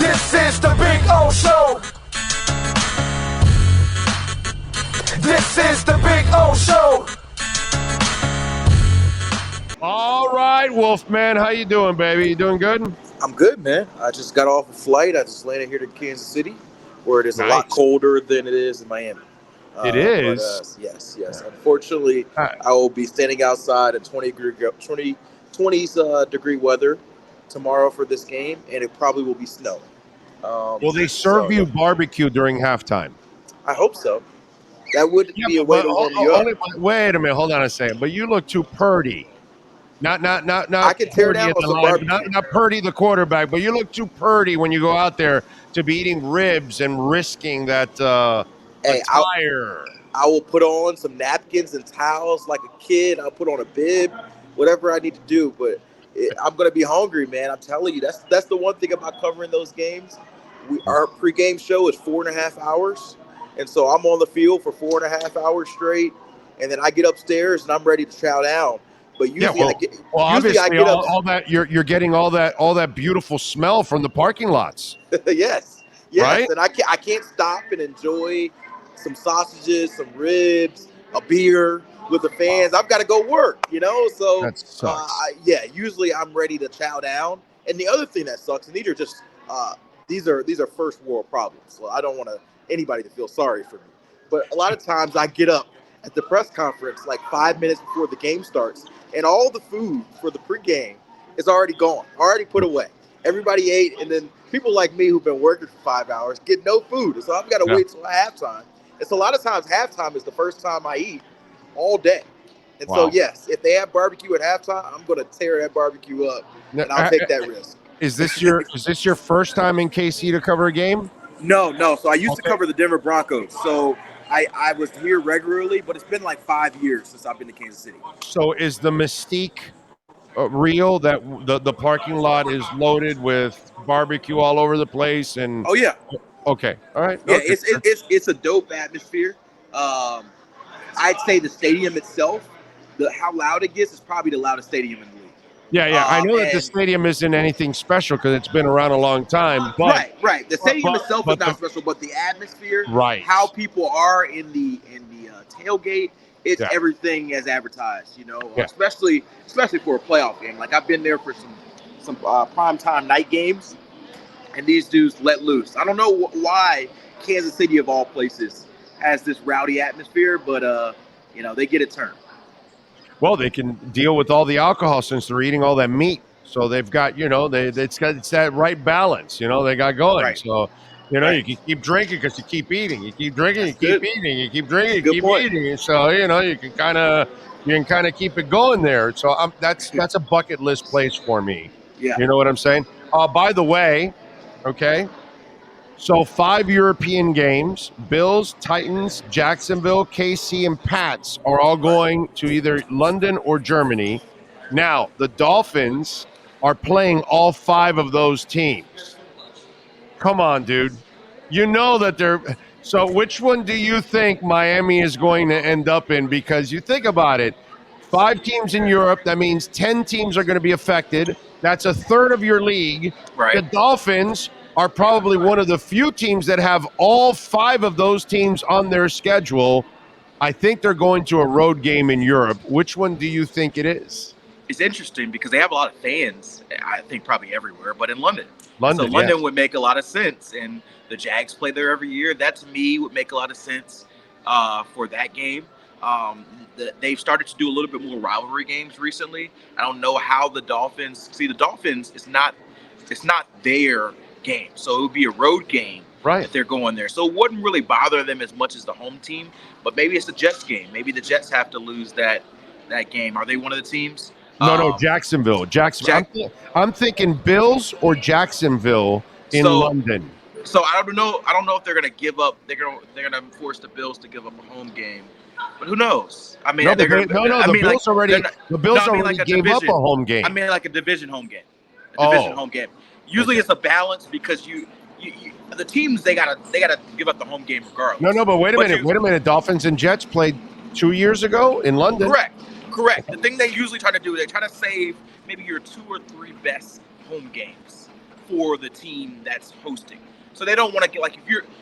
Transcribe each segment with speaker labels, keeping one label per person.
Speaker 1: This is the Big O Show. This is the Big O Show.
Speaker 2: All right, Wolfman, how you doing, baby? You doing good?
Speaker 3: I'm good, man. I just got off a flight. I just landed here to Kansas City, where it is a lot colder than it is in Miami.
Speaker 2: It is?
Speaker 3: But, yes. Unfortunately, I will be standing outside in 20s degree weather tomorrow for this game, and it probably will be snowing.
Speaker 2: Will they serve you barbecue during halftime?
Speaker 3: I hope so. That would be a way to warm you up.
Speaker 2: Wait a minute, hold on a second. But you look too purdy. Not.
Speaker 3: I can tear down some barbecue.
Speaker 2: Not Purdy the quarterback, but you look too purdy when you go out there to be eating ribs and risking that attire.
Speaker 3: I will put on some napkins and towels like a kid. I'll put on a bib, whatever I need to do. But I'm going to be hungry, man. I'm telling you, that's the one thing about covering those games. Our pregame show is 4.5 hours. And so I'm on the field for 4.5 hours straight. And then I get upstairs and I'm ready to chow down. But usually I get
Speaker 2: all that you're getting all that beautiful smell from the parking lots.
Speaker 3: yes,
Speaker 2: right?
Speaker 3: And I can't stop and enjoy some sausages, some ribs, a beer with the fans. I've got to go work, So
Speaker 2: that sucks.
Speaker 3: Usually I'm ready to chow down. And the other thing that sucks, and these are just these are first world problems. So I don't want anybody to feel sorry for me. But a lot of times I get up at the press conference like 5 minutes before the game starts, and all the food for the pregame is already gone, already put away. Everybody ate, and then people like me who've been working for 5 hours get no food. And so I've got to wait till halftime. And so a lot of times halftime is the first time I eat all day. And so, yes, if they have barbecue at halftime, I'm going to tear that barbecue up, and I'll take that risk.
Speaker 2: Is this your first time in KC to cover a game?
Speaker 3: No. So I used to cover the Denver Broncos. So I was here regularly, but it's been like 5 years since I've been to Kansas City.
Speaker 2: So is the mystique real that the parking lot is loaded with barbecue all over the place? And
Speaker 3: oh yeah,
Speaker 2: okay, all right.
Speaker 3: Yeah,
Speaker 2: okay.
Speaker 3: It's a dope atmosphere. I'd say the stadium itself, how loud it gets, is probably the loudest stadium in the league.
Speaker 2: Yeah. I know that the stadium isn't anything special because it's been around a long time. But,
Speaker 3: right. The stadium itself is not special, but the atmosphere, how people are in the tailgate, it's everything as advertised. Especially for a playoff game. Like I've been there for some primetime night games, and these dudes let loose. I don't know why Kansas City of all places has this rowdy atmosphere, but they get it turned.
Speaker 2: Well, they can deal with all the alcohol since they're eating all that meat. So they've got, it's that right balance, they got going.
Speaker 3: Right.
Speaker 2: So, you can keep drinking because you keep eating. You keep drinking, you keep eating. You keep drinking, you keep eating. So, you can kind of keep it going there. So that's a bucket list place for me.
Speaker 3: Yeah.
Speaker 2: You know what I'm saying? By the way, okay. So 5 European games, Bills, Titans, Jacksonville, KC, and Pats are all going to either London or Germany. Now, the Dolphins are playing all 5 of those teams. Come on, dude. You know that they're – so which one do you think Miami is going to end up in? Because you think about it, 5 teams in Europe, that means 10 teams are going to be affected. That's a third of your league.
Speaker 3: Right.
Speaker 2: The Dolphins – are probably one of the few teams that have all 5 of those teams on their schedule. I think they're going to a road game in Europe. Which one do you think it is?
Speaker 4: It's interesting because they have a lot of fans, I think probably everywhere, but in London. So London
Speaker 2: yes.
Speaker 4: would make a lot of sense, and the Jags play there every year. That, to me, would make a lot of sense for that game. They've started to do a little bit more rivalry games recently. I don't know how the Dolphins – see, the Dolphins, it's not their – game, so it would be a road game if they're going there, so it wouldn't really bother them as much as the home team. But maybe it's the Jets game. Maybe the Jets have to lose that game. Are they one of the teams?
Speaker 2: No, Jacksonville. I'm thinking Bills or Jacksonville in London.
Speaker 4: So I don't know if they're going to give up. They're going to force the Bills to give up a home game. But who knows? I mean,
Speaker 2: the Bills already gave up a home game.
Speaker 4: I mean, like a division home game. Home game. Usually it's a balance because you the teams they gotta give up the home game regardless.
Speaker 2: No, but wait a minute. Dolphins and Jets played 2 years ago in London.
Speaker 4: Correct. The thing they usually try to do, they try to save maybe your 2 or 3 best home games for the team that's hosting. So they don't want to get, like,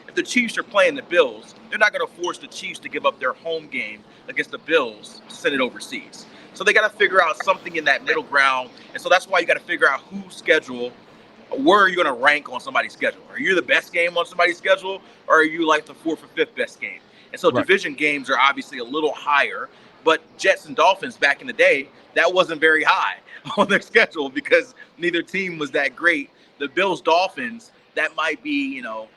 Speaker 4: if the Chiefs are playing the Bills, they're not going to force the Chiefs to give up their home game against the Bills to send it overseas. So they got to figure out something in that middle ground. And so that's why you got to figure out whose schedule, where are you going to rank on somebody's schedule? Are you the best game on somebody's schedule, or are you like the fourth or fifth best game? And so division games are obviously a little higher, but Jets and Dolphins back in the day, that wasn't very high on their schedule because neither team was that great. The Bills-Dolphins, that might be, you know,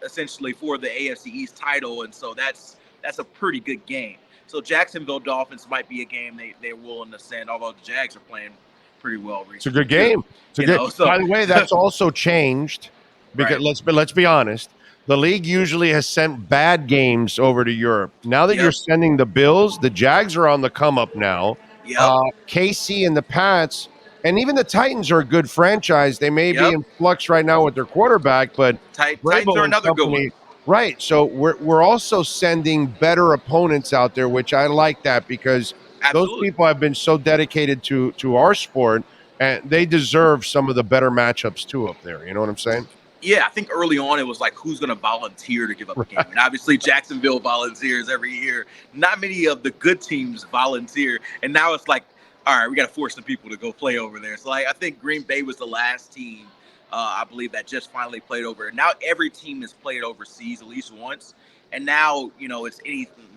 Speaker 4: essentially for the AFC East title, and so that's a pretty good game. So Jacksonville Dolphins might be a game they're willing to send, although the Jags are playing pretty well recently.
Speaker 2: It's a good game. It's a good. By the way, that's also changed because let's be honest. The league usually has sent bad games over to Europe. Now that you're sending the Bills, the Jags are on the come up now. KC and the Pats, and even the Titans are a good franchise. They may be in flux right now with their quarterback, but
Speaker 4: Titans are another good one.
Speaker 2: Right. So we're also sending better opponents out there, which I like that because those people have been so dedicated to our sport, and they deserve some of the better matchups too up there. You know what I'm saying?
Speaker 4: Yeah, I think early on it was like, who's going to volunteer to give up a game? And obviously Jacksonville volunteers every year. Not many of the good teams volunteer. And now it's like, all right, we got to force some people to go play over there. So like, I think Green Bay was the last team, I believe, that just finally played over. Now every team has played overseas at least once. And now, you know,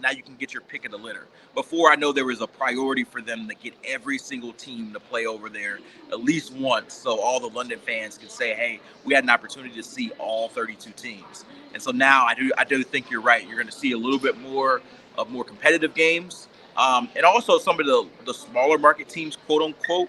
Speaker 4: now you can get your pick of the litter. Before, I know there was a priority for them to get every single team to play over there at least once, so all the London fans can say, hey, we had an opportunity to see all 32 teams. And so now I do think you're right. You're going to see a little bit more of more competitive games. And also some of the smaller market teams, quote unquote,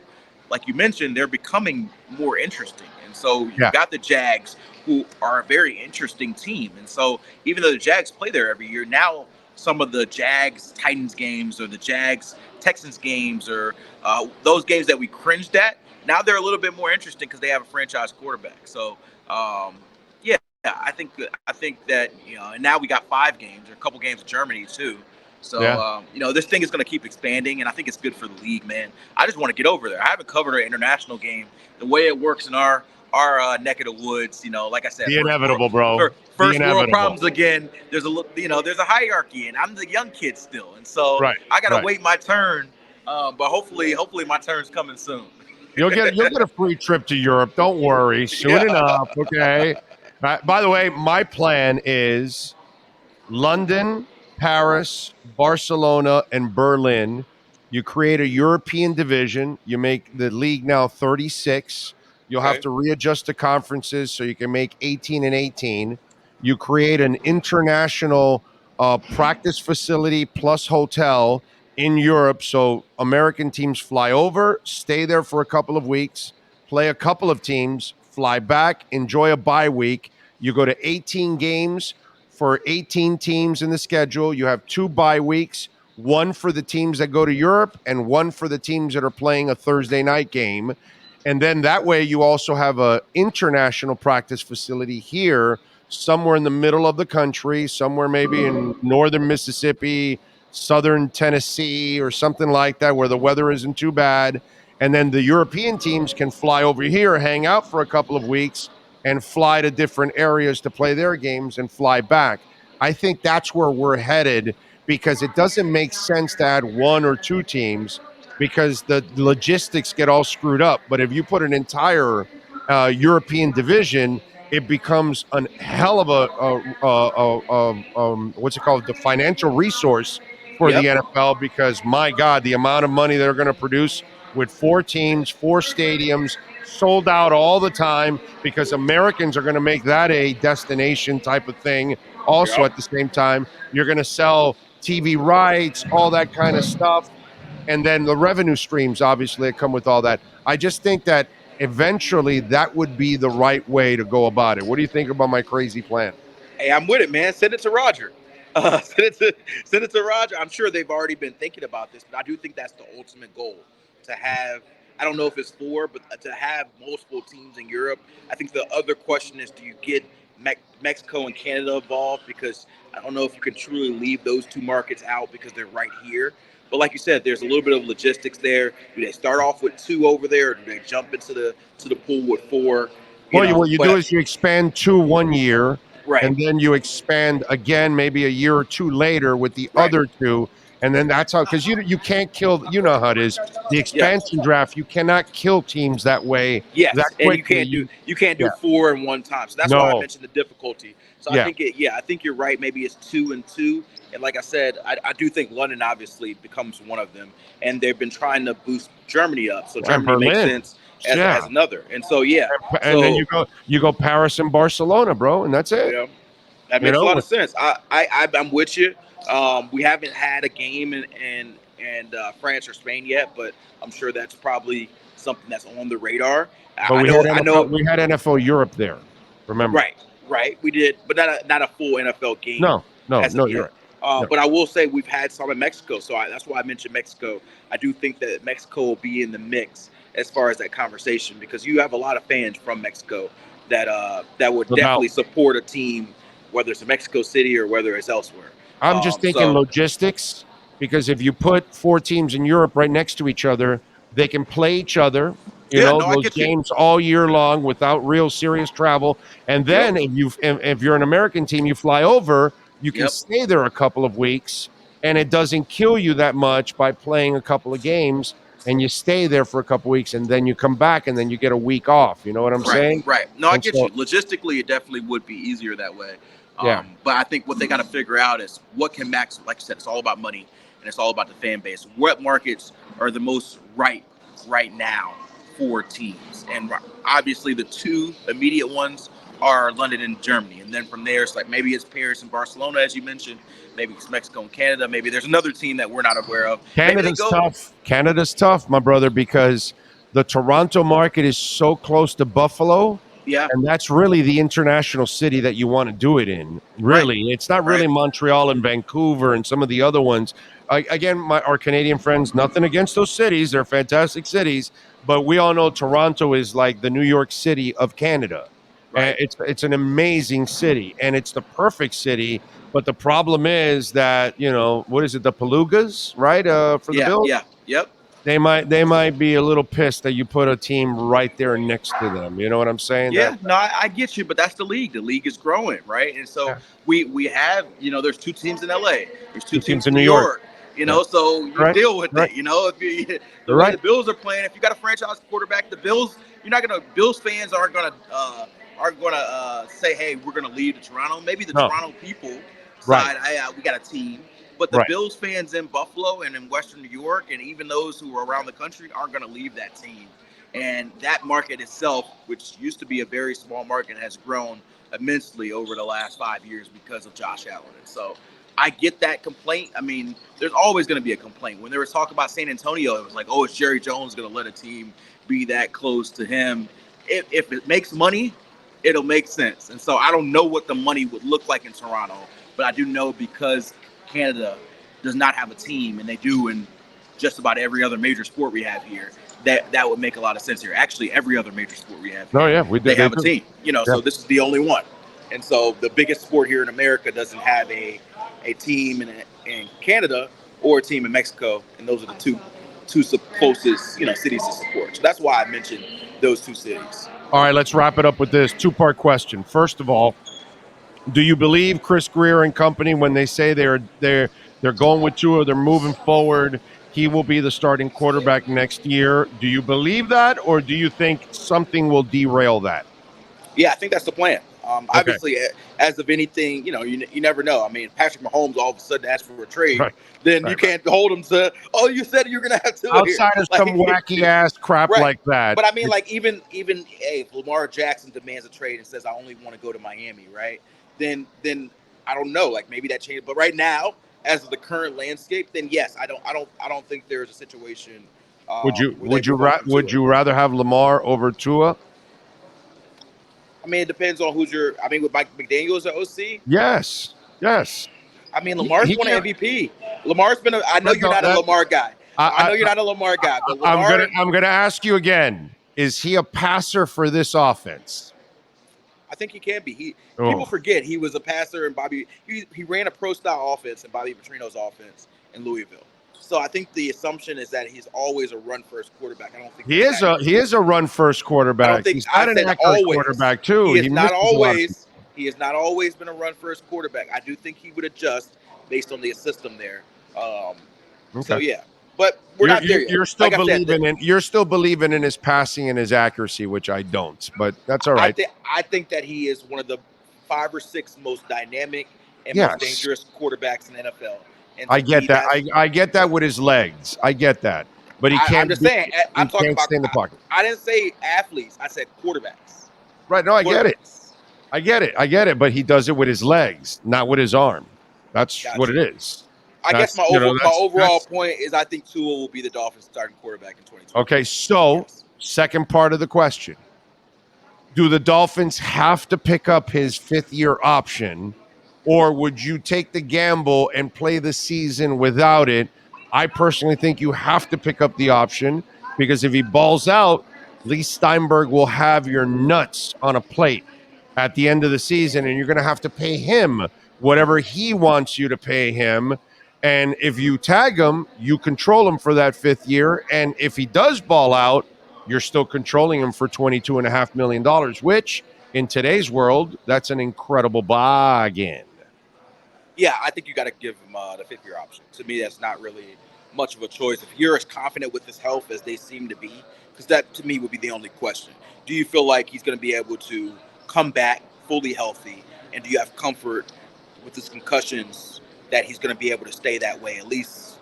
Speaker 4: like you mentioned, they're becoming more interesting. And so you've got the Jags, who are a very interesting team. And so even though the Jags play there every year, now some of the Jags-Titans games or the Jags-Texans games or those games that we cringed at, now they're a little bit more interesting because they have a franchise quarterback. So, I think that, you know, and now we got 5 games or a couple games in Germany too. So, you know, this thing is going to keep expanding, and I think it's good for the league, man. I just want to get over there. I haven't covered an international game. The way it works in our neck of the woods, you know, like I said,
Speaker 2: the inevitable, bro.
Speaker 4: First world problems again. There's there's a hierarchy, and I'm the young kid still, and so I gotta wait my turn. But hopefully my turn's coming soon.
Speaker 2: You'll get a free trip to Europe. Don't worry, soon enough. Okay. By the way, my plan is London, Paris, Barcelona, and Berlin. You create a European division. You make the league now 36. You'll have to readjust the conferences so you can make 18 and 18. You create an international practice facility plus hotel in Europe. So American teams fly over, stay there for a couple of weeks, play a couple of teams, fly back, enjoy a bye week. You go to 18 games for 18 teams in the schedule. You have 2 bye weeks, one for the teams that go to Europe and one for the teams that are playing a Thursday night game. And then that way you also have a international practice facility here, somewhere in the middle of the country, somewhere maybe in northern Mississippi, southern Tennessee, or something like that, where the weather isn't too bad. And then the European teams can fly over here, hang out for a couple of weeks, and fly to different areas to play their games and fly back. I think that's where we're headed, because it doesn't make sense to add 1 or 2 teams, because the logistics get all screwed up. But if you put an entire European division, it becomes a hell of what's it called? The financial resource for the NFL, because my God, the amount of money they're going to produce with 4 teams, 4 stadiums, sold out all the time, because Americans are going to make that a destination type of thing. Also, at the same time, you're going to sell TV rights, all that kind of stuff. And then the revenue streams, obviously, that come with all that. I just think that eventually that would be the right way to go about it. What do you think about my crazy plan?
Speaker 4: Hey, I'm with it, man. Send it to Roger. Send it to Roger. I'm sure they've already been thinking about this, but I do think that's the ultimate goal, to have, I don't know if it's 4, but to have multiple teams in Europe. I think the other question is, do you get Mexico and Canada involved? Because I don't know if you can truly leave those 2 markets out because they're right here. But like you said, there's a little bit of logistics there. Do they start off with 2 over there, or do they jump into the pool with 4?
Speaker 2: Well, what you do is you expand 2 1 year,
Speaker 4: Right.
Speaker 2: and then you expand again maybe a year or 2 later with the
Speaker 4: Right.
Speaker 2: other 2, and then that's how, because you can't kill. You know how it is. The
Speaker 4: Yeah.
Speaker 2: expansion draft, you cannot kill teams that way that
Speaker 4: Yes, and
Speaker 2: quickly.
Speaker 4: you can't do
Speaker 2: Yeah.
Speaker 4: 4 in one time. So that's why I
Speaker 2: No.
Speaker 4: mentioned the difficulty. So
Speaker 2: Yeah.
Speaker 4: I think you're right. Maybe it's 2 and 2. And like I said, I do think London obviously becomes one of them. And they've been trying to boost Germany up. So
Speaker 2: And
Speaker 4: Germany makes
Speaker 2: Berlin.
Speaker 4: sense
Speaker 2: Yeah.
Speaker 4: as another. And so yeah.
Speaker 2: And then
Speaker 4: So
Speaker 2: you go Paris and Barcelona, bro, and that's it.
Speaker 4: yeah, that
Speaker 2: You
Speaker 4: makes a lot
Speaker 2: know,
Speaker 4: of sense. I'm with you. We haven't had a game in France or Spain yet, but I'm sure that's probably something that's on the radar.
Speaker 2: but
Speaker 4: I know.
Speaker 2: we had NFL Europe there. Remember?
Speaker 4: Right. We did, but not a full NFL game
Speaker 2: No,
Speaker 4: as of
Speaker 2: you're
Speaker 4: yet.
Speaker 2: right. No.
Speaker 4: But I will say we've had some in Mexico, so that's why I mentioned Mexico. I do think that Mexico will be in the mix as far as that conversation because you have a lot of fans from Mexico that would
Speaker 2: No
Speaker 4: definitely
Speaker 2: doubt.
Speaker 4: support a team, whether it's in Mexico City or whether it's elsewhere.
Speaker 2: I'm just thinking
Speaker 4: So
Speaker 2: logistics because if you put 4 teams in Europe right next to each other, they can play each other. You
Speaker 4: yeah,
Speaker 2: know
Speaker 4: no, I
Speaker 2: those
Speaker 4: get you.
Speaker 2: games all year long without real serious travel. And
Speaker 4: Yep,
Speaker 2: then if you're an American team, you fly over, you can
Speaker 4: yep.
Speaker 2: stay there a couple of weeks, and it doesn't kill you that much by playing a couple of games. And you stay there for a couple of weeks, and then you come back, and then you get a week off. You know what I'm saying?
Speaker 4: Right. No, I
Speaker 2: And
Speaker 4: get
Speaker 2: so,
Speaker 4: you. Logistically, it definitely would be easier that way.
Speaker 2: yeah,
Speaker 4: But I think what they got to figure out is what can max. Like I said, it's all about money and it's all about the fan base. What markets are the most right now for teams? And obviously, the 2 immediate ones are London and Germany, and then from there, it's like maybe it's Paris and Barcelona, as you mentioned. Maybe it's Mexico and Canada. Maybe there's another team that we're not aware of. Maybe they
Speaker 2: Canada's
Speaker 4: go.
Speaker 2: tough. Canada's tough, my brother, because the Toronto market is so close to Buffalo,
Speaker 4: Yeah.
Speaker 2: and that's really the international city that you want to do it in.
Speaker 4: Right.
Speaker 2: Really, it's not
Speaker 4: Right.
Speaker 2: really Montreal and Vancouver and some of the other ones. Again, our Canadian friends, nothing against those cities; they're fantastic cities, but we all know Toronto is like the New York City of Canada. And
Speaker 4: Right.
Speaker 2: it's an amazing city, and it's the perfect city. But the problem is that what is it, the Belugas, right? For the
Speaker 4: Yeah.
Speaker 2: Bills,
Speaker 4: Yeah. Yep.
Speaker 2: they might be a little pissed that you put a team right there next to them. You know what I'm saying?
Speaker 4: Yeah, no, I get you, but that's the league. The league is growing, right? And so
Speaker 2: Yeah.
Speaker 4: we have, there's 2 teams in LA, there's 2
Speaker 2: Two teams
Speaker 4: teams
Speaker 2: in
Speaker 4: in
Speaker 2: New
Speaker 4: New
Speaker 2: York.
Speaker 4: York,
Speaker 2: Yeah.
Speaker 4: so you
Speaker 2: Right.
Speaker 4: deal with
Speaker 2: Right.
Speaker 4: it. If you, the
Speaker 2: You're
Speaker 4: way
Speaker 2: right.
Speaker 4: the Bills are playing, if you got a franchise quarterback, the Bills, Bills fans aren't gonna say, hey, we're gonna leave to Toronto. Maybe the
Speaker 2: No.
Speaker 4: Toronto people
Speaker 2: Right.
Speaker 4: side, we got a team. But the
Speaker 2: Right.
Speaker 4: Bills fans in Buffalo and in Western New York, and even those who are around the country, aren't going to leave that team. And that market itself, which used to be a very small market, has grown immensely over the last 5 years because of Josh Allen. And so I get that complaint. I mean, there's always going to be a complaint. When there was talk about San Antonio, it was like, oh, is Jerry Jones going to let a team be that close to him? If it makes money, it'll make sense. And so I don't know what the money would look like in Toronto, but I do know because Canada does not have a team, and they do in just about every other major sport we have here, that would make a lot of sense here. Actually, every other major sport we have here,
Speaker 2: No, yeah,
Speaker 4: they have a
Speaker 2: do.
Speaker 4: team.
Speaker 2: Yeah.
Speaker 4: So this is the only one. And so the biggest sport here in America doesn't have a team in Canada or a team in Mexico, and those are the two closest cities to support. So that's why I mentioned those 2 cities.
Speaker 2: All right, let's wrap it up with this 2-part question. First of all, do you believe Chris Greer and company when they say they're going with Tua, they're moving forward, he will be the starting quarterback next year? Do you believe that, or do you think something will derail that?
Speaker 4: Yeah, I think that's the plan.
Speaker 2: Okay.
Speaker 4: Obviously, as of anything, you never know. I mean, Patrick Mahomes all of a sudden asks for a trade,
Speaker 2: Right.
Speaker 4: then you
Speaker 2: Right.
Speaker 4: can't hold him to, oh, you said you're going to have Tua here.
Speaker 2: Outside of some wacky ass crap
Speaker 4: Right.
Speaker 2: like that.
Speaker 4: But I mean, like even hey, if Lamar Jackson demands a trade and says I only want to go to Miami, right? Then I don't know, like maybe that changed. But right now, as of the current landscape, then yes, I don't think there's a situation.
Speaker 2: Would you
Speaker 4: where they move on from
Speaker 2: would
Speaker 4: Tua.
Speaker 2: you rather have Lamar over Tua?
Speaker 4: I mean, it depends on who's your. I mean, with Mike McDaniel's at OC.
Speaker 2: Yes.
Speaker 4: I mean, Lamar's won an MVP. Lamar's been. I know you're not a Lamar guy. I know you're not a Lamar guy, but Lamar.
Speaker 2: I'm gonna ask you again. Is he a passer for this offense?
Speaker 4: I think he can be.
Speaker 2: Oh.
Speaker 4: People forget he was a passer, and Bobby. He ran a pro style offense in Bobby Petrino's offense in Louisville. So I think the assumption is that he's always a run first quarterback. I don't think
Speaker 2: He is a run first quarterback.
Speaker 4: I don't think
Speaker 2: He's
Speaker 4: I
Speaker 2: not an
Speaker 4: said
Speaker 2: accurate
Speaker 4: always.
Speaker 2: quarterback too.
Speaker 4: He is
Speaker 2: He
Speaker 4: not
Speaker 2: misses a lot of
Speaker 4: always. He has not always been a run first quarterback. I do think he would adjust based on the system there. So
Speaker 2: Okay.
Speaker 4: yeah, but we're not there yet.
Speaker 2: You're still
Speaker 4: Like I said,
Speaker 2: believing in his passing and his accuracy, which I don't. But that's all right.
Speaker 4: I think that he is one of the 5 or 6 most dynamic and
Speaker 2: Yes.
Speaker 4: most dangerous quarterbacks in the NFL. And
Speaker 2: I get that. I get that with his legs. I get that. But he can't.
Speaker 4: I'm just saying. I'm talking
Speaker 2: can't
Speaker 4: about.
Speaker 2: stay in the pocket.
Speaker 4: I didn't say athletes. I said quarterbacks.
Speaker 2: Right. No, I get it. I get it. But he does it with his legs, not with his arm. That's what it is.
Speaker 4: I guess my overall point is I think Tua will be the Dolphins starting quarterback in 2020.
Speaker 2: Okay, so second part of the question. Do the Dolphins have to pick up his 5th-year option, or would you take the gamble and play the season without it? I personally think you have to pick up the option because if he balls out, Lee Steinberg will have your nuts on a plate at the end of the season, and you're going to have to pay him whatever he wants you to pay him. And if you tag him, you control him for that 5th year. And if he does ball out, you're still controlling him for $22.5 million, which in today's world, that's an incredible bargain.
Speaker 4: Yeah, I think you got to give him the 5th-year option. To me, that's not really much of a choice. If you're as confident with his health as they seem to be, because that to me would be the only question. Do you feel like he's going to be able to come back fully healthy? And do you have comfort with his concussions that he's going to be able to stay that way, at least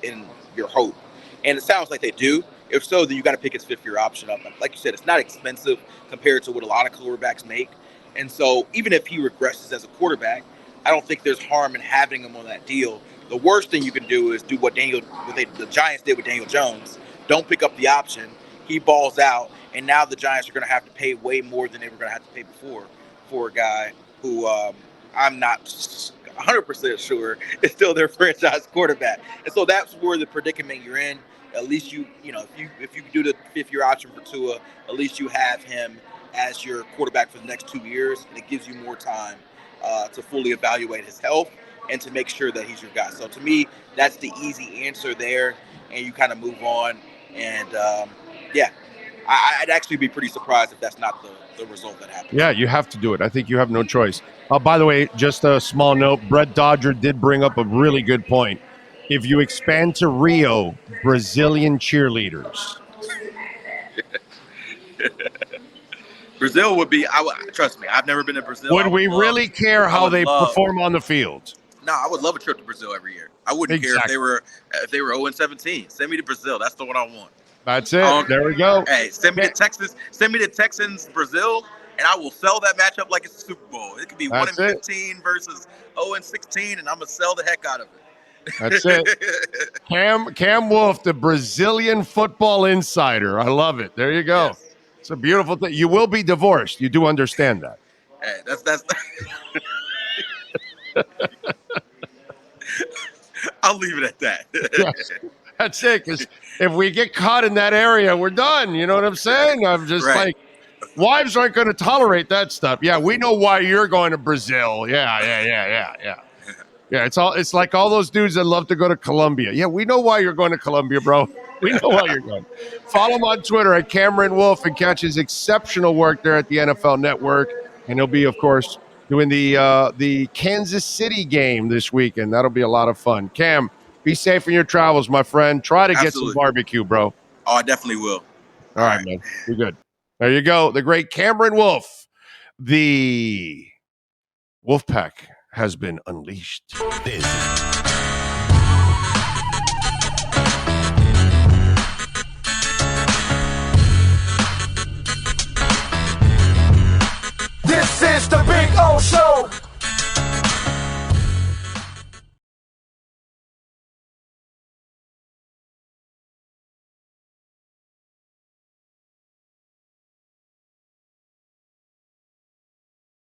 Speaker 4: in your hope? And it sounds like they do. If so, then you got to pick his 5th-year option up. Like you said, it's not expensive compared to what a lot of quarterbacks make. And so even if he regresses as a quarterback, I don't think there's harm in having him on that deal. The worst thing you can do is do what the Giants did with Daniel Jones. Don't pick up the option. He balls out, and now the Giants are going to have to pay way more than they were going to have to pay before for a guy who I'm not 100% sure is still their franchise quarterback. And so that's where the predicament you're in. At least if you do the 5th-year option for Tua, at least you have him as your quarterback for the next 2 years, and it gives you more time to fully evaluate his health and to make sure that he's your guy. So to me, that's the easy answer there, and you kind of move on. And I'd actually be pretty surprised if that's not the result that happens.
Speaker 2: Yeah, you have to do it. I think you have no choice. By the way, just a small note, Brett Dodger did bring up a really good point. If you expand to Rio, Brazilian cheerleaders.
Speaker 4: Brazil would be, trust me, I've never been to Brazil.
Speaker 2: Would we really care how they perform on the field?
Speaker 4: No, I would love a trip to Brazil every year. I wouldn't care if they were 0-17. Send me to Brazil. That's the one I want.
Speaker 2: That's it. There we go.
Speaker 4: Hey, send me to Texas. Send me to Texans, Brazil, and I will sell that matchup like it's a Super Bowl. It could be 1-15 versus 0-16, and I'm gonna sell the heck out of it.
Speaker 2: That's it. Cam Wolfe, the Brazilian football insider. I love it. There you go. Yes. It's a beautiful thing. You will be divorced. You do understand that.
Speaker 4: Hey, that's I'll leave it at that.
Speaker 2: Yes, that's it. Because if we get caught in that area, we're done. You know what I'm saying? I'm just like, wives aren't going to tolerate that stuff. Yeah, we know why you're going to Brazil. Yeah. Yeah, it's like all those dudes that love to go to Colombia. Yeah, we know why you're going to Colombia, bro. We know why you're going. Follow him on Twitter at Cameron Wolfe and catch his exceptional work there at the NFL Network. And he'll be, of course, doing the Kansas City game this weekend. That'll be a lot of fun. Cam, be safe in your travels, my friend. Try to get some barbecue, bro.
Speaker 4: Oh, I definitely will.
Speaker 2: All right, man. You're good. There you go. The great Cameron Wolfe. The Wolfpack has been unleashed.
Speaker 5: This